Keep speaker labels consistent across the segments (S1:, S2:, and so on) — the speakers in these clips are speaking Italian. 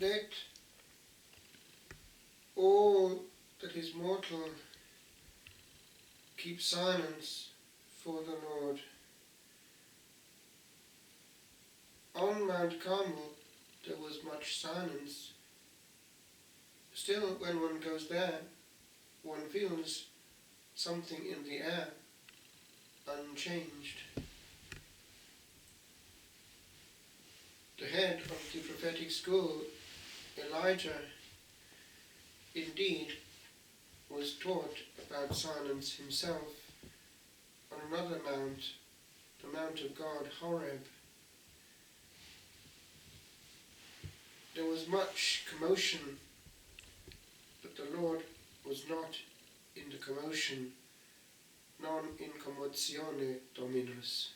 S1: Let all that is mortal keep silence for the Lord. On Mount Carmel there was much silence. Still, when one goes there, one feels something in the air, unchanged. The head of the prophetic school, Elijah, indeed was taught about silence himself on another mount, the Mount of God, Horeb. There was much commotion, but the Lord was not in the commotion, non in commotione Dominus,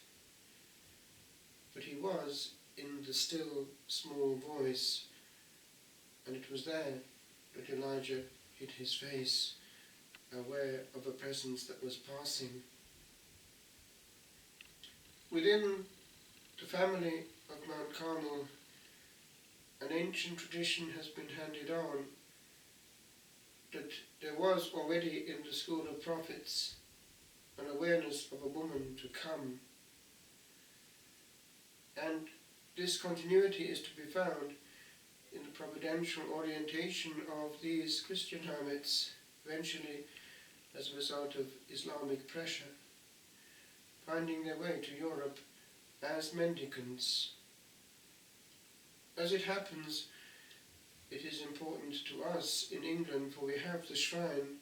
S1: but he was in the still small voice, and it was there that Elijah hid his face, aware of a presence that was passing. Within the family of Mount Carmel, an ancient tradition has been handed on that there was already in the school of prophets an awareness of a woman to come. And this continuity is to be found in the providential orientation of these Christian hermits, eventually as a result of Islamic pressure, finding their way to Europe as mendicants. As it happens, it is important to us in England, for we have the shrine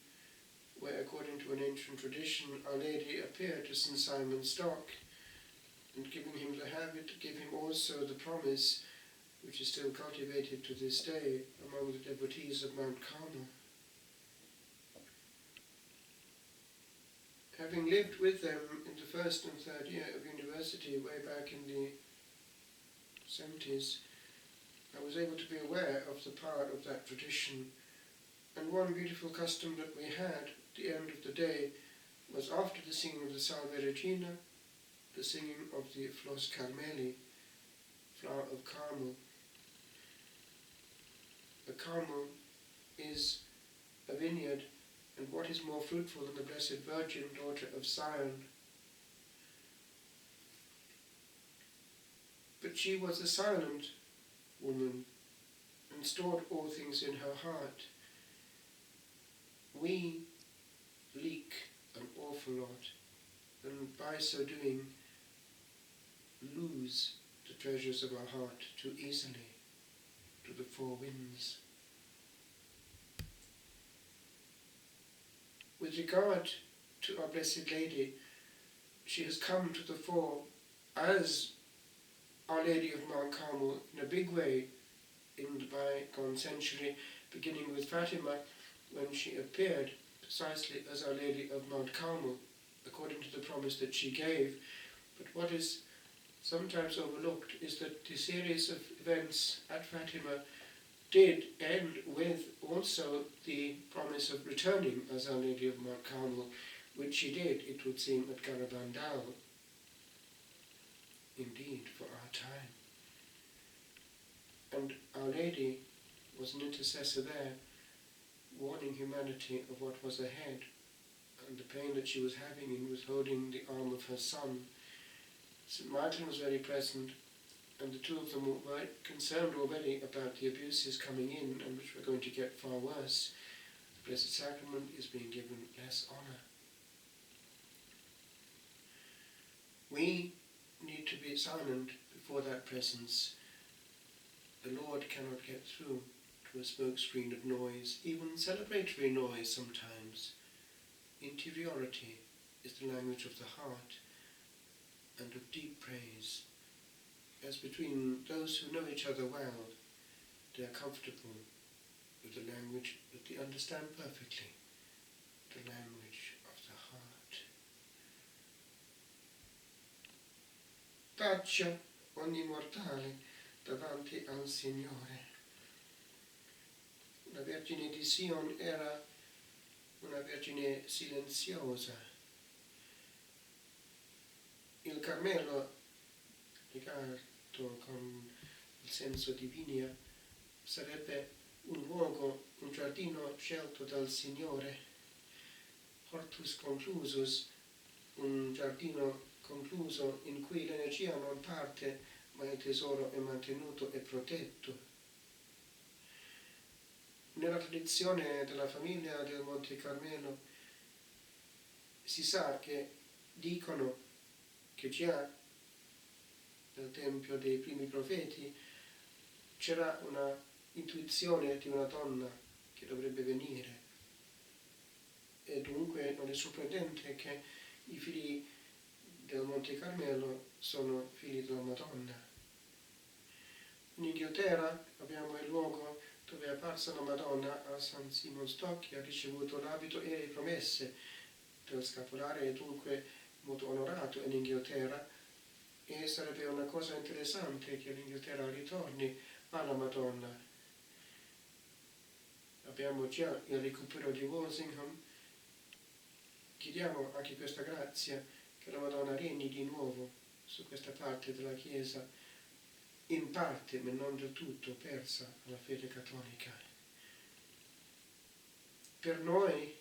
S1: where, according to an ancient tradition, Our Lady appeared to St. Simon Stock, and giving him the habit, gave him also the promise, which is still cultivated to this day among the devotees of Mount Carmel. Having lived with them in the first and third year of university, way back in the 70s, I was able to be aware of the power of that tradition. And one beautiful custom that we had at the end of the day was, after the singing of the Salve Regina, the singing of the Flos Carmeli, flower of Carmel. The Carmel is a vineyard, and what is more fruitful than the Blessed Virgin, daughter of Zion? But she was a silent woman and stored all things in her heart. We leak an awful lot, and by so doing lose the treasures of our heart too easily to the four winds. With regard to our Blessed Lady, she has come to the fore as Our Lady of Mount Carmel in a big way in the bygone century, beginning with Fatima, when she appeared precisely as Our Lady of Mount Carmel, according to the promise that she gave. But what is sometimes overlooked is that the series of events at Fatima did end with also the promise of returning as Our Lady of Mount Carmel, which she did, it would seem, at Garabandal. Indeed, for our time. And Our Lady was an intercessor there, warning humanity of what was ahead, and the pain that she was having in withholding the arm of her son. St. Michael was very present, and the two of them were concerned already about the abuses coming in, and which were going to get far worse. The Blessed Sacrament is being given less honour. We need to be silent before that presence. The Lord cannot get through to a smokescreen of noise, even celebratory noise sometimes. Interiority is the language of the heart and of deep praise. As between those who know each other well, they are comfortable with the language that they understand perfectly, the language of the heart. Taccia ogni mortale davanti al Signore. La Vergine di Sion era una vergine silenziosa. Il Carmelo, legato con il senso di vigna, sarebbe un luogo, un giardino scelto dal Signore, hortus conclusus, un giardino concluso in cui l'energia non parte, ma il tesoro è mantenuto e protetto. Nella tradizione della famiglia del Monte Carmelo si sa che dicono che già nel Tempio dei primi profeti c'era una intuizione di una donna che dovrebbe venire, e dunque non è sorprendente che i figli del Monte Carmelo sono figli della Madonna. In Inghilterra abbiamo il luogo dove è apparsa la Madonna a San Simon Stock, che ha ricevuto l'abito e le promesse del scapolare, e dunque molto onorato in Inghilterra, e sarebbe una cosa interessante che l'Inghilterra ritorni alla Madonna. Abbiamo già il recupero di Walsingham. Chiediamo anche questa grazia, che la Madonna regni di nuovo su questa parte della Chiesa, in parte, ma non del tutto, persa alla fede cattolica. Per noi,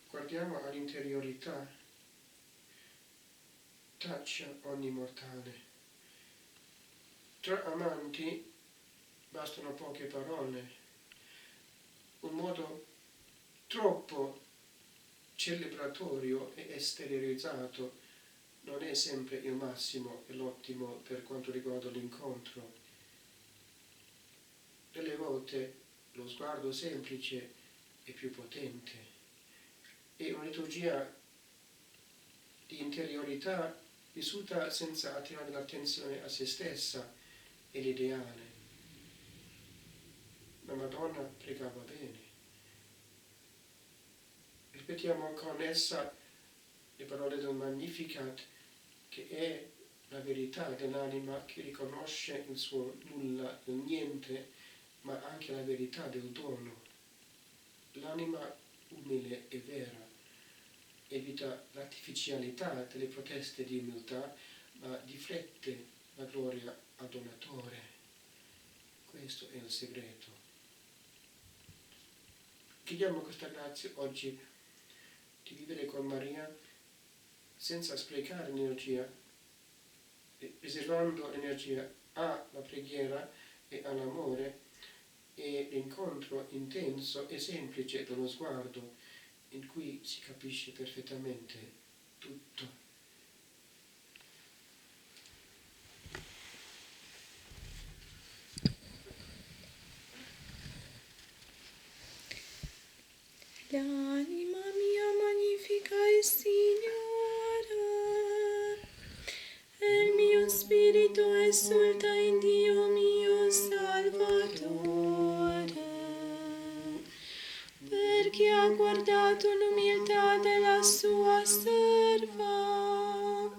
S1: guardiamo all'interiorità, taccia ogni mortale. Tra amanti bastano poche parole. Un modo troppo celebratorio e esteriorizzato non è sempre il massimo e l'ottimo per quanto riguarda l'incontro. Delle volte lo sguardo semplice è più potente, e una liturgia di interiorità vissuta senza attirare l'attenzione a se stessa è l'ideale. La Madonna pregava bene. Ripetiamo con essa le parole del Magnificat, che è la verità dell'anima che riconosce il suo nulla, il niente, ma anche la verità del dono. L'anima umile e vera evita l'artificialità delle proteste di umiltà, ma riflette la gloria al donatore. Questo è il segreto. Chiediamo questa grazia oggi di vivere con Maria senza sprecare l'energia, riservando l'energia alla preghiera e all'amore e l'incontro intenso e semplice dello sguardo, in cui si capisce perfettamente tutto.
S2: L'anima mia magnifica il Signore, e il mio spirito esulta in Dio mio Salvatore, perché ha guardato l'umiltà della sua serva.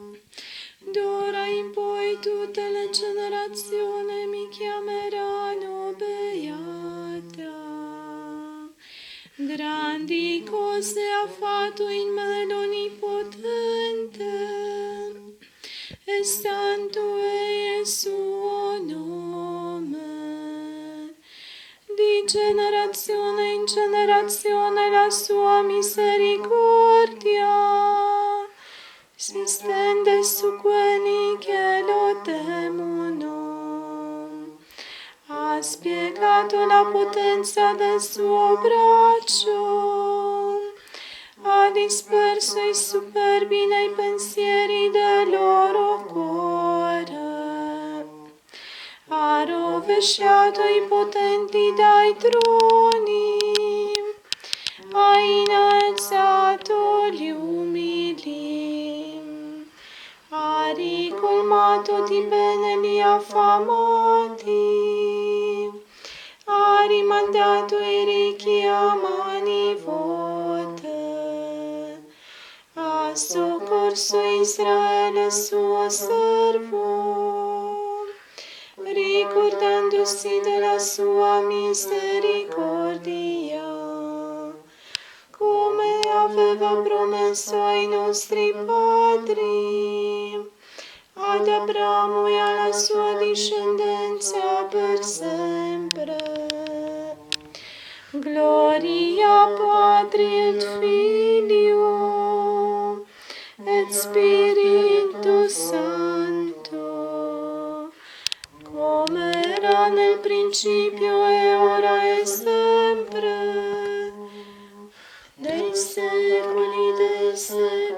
S2: D'ora in poi tutte le generazioni mi chiameranno beata. Grandi cose ha fatto in me l'Onnipotente, e santo è il suo nome. Di generazione in generazione la sua misericordia si stende su quelli che lo temono. Ha spiegato la potenza del suo braccio, ha disperso i superbi nei pensieri del loro cuore, ha rovesciato i potenti dai troni, ha innalzato gli umili, ha ricolmato di bene gli affamati, ha rimandato i ricchi a mani vuote, ha soccorso Israele suo servo, ricordandosi della sua misericordia, come aveva promesso ai nostri padri, ad Abramo e alla sua discendenza per sempre. Gloria Patri et Filio et Spiritus Sancto, come era nel principio e ora e sempre, nei secoli dei secoli.